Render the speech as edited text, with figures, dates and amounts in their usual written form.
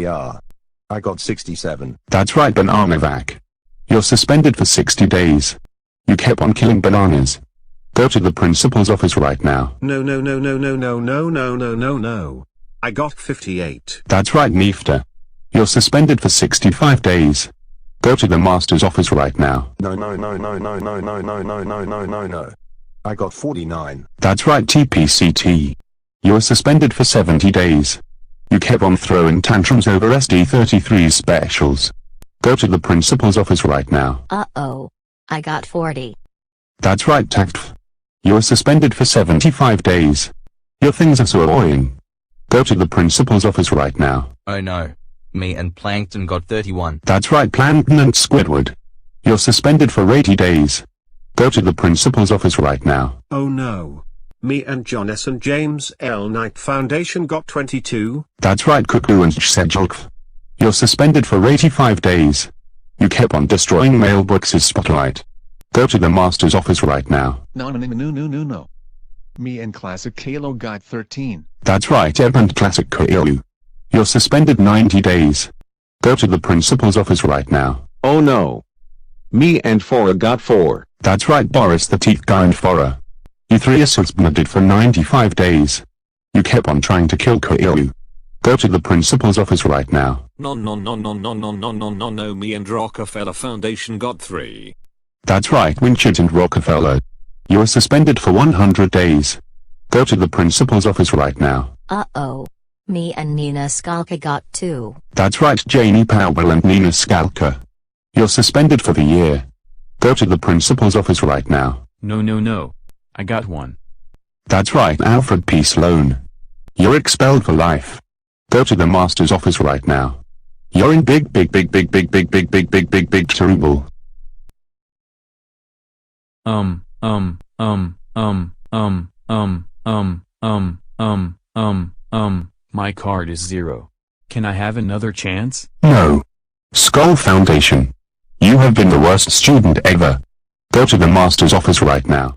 Yeah. I got 67. That's right, Bananavac. You're suspended for 60 days. You kept on killing bananas. Go to the principal's office right now. No, no, no, no, no, no, no, no, no, no, no. I got 58. That's right, Nifta. You're suspended for 65 days. Go to the master's office right now. No, no, no, no, no, no, no, no, no, no, no, no, no. I got 49. That's right, TPCT. You're suspended for 70 days. You kept on throwing tantrums over SD33 specials. Go to the principal's office right now. Uh-oh. I got 40. That's right, Tact. You're suspended for 75 days. Your things are so annoying. Go to the principal's office right now. Oh no. Me and Plankton got 31. That's right, Plankton and Squidward. You're suspended for 80 days. Go to the principal's office right now. Oh no. Me and John S. and James L. Knight Foundation got 22. That's right, Cuckoo and Sedgulf. You're suspended for 85 days. You kept on destroying Mailbox's spotlight. Go to the master's office right now. No, no, no, no, no, no, no. Me and Classic Kalo got 13. That's right, Eb and Classic Kalo. You're suspended 90 days. Go to the principal's office right now. Oh no. Me and Fora got 4. That's right, Boris the Teeth Guy and Fora. You three are suspended for 95 days. You kept on trying to kill Kailu. Go to the principal's office right now. No, no, no, no, no, no, no, no, no, no. Me and Rockefeller Foundation got 3. That's right, Winchit and Rockefeller. You are suspended for 100 days. Go to the principal's office right now. Uh-oh. Me and Nina Skalka got 2. That's right, Janie Powell and Nina Skalka. You're suspended for the year. Go to the principal's office right now. No, no, no. I got 1. That's right, Alfred P. Sloan. You're expelled for life. Go to the master's office right now. You're in big trouble. My card is 0. Can I have another chance? No. Skull Foundation. You have been the worst student ever. Go to the master's office right now.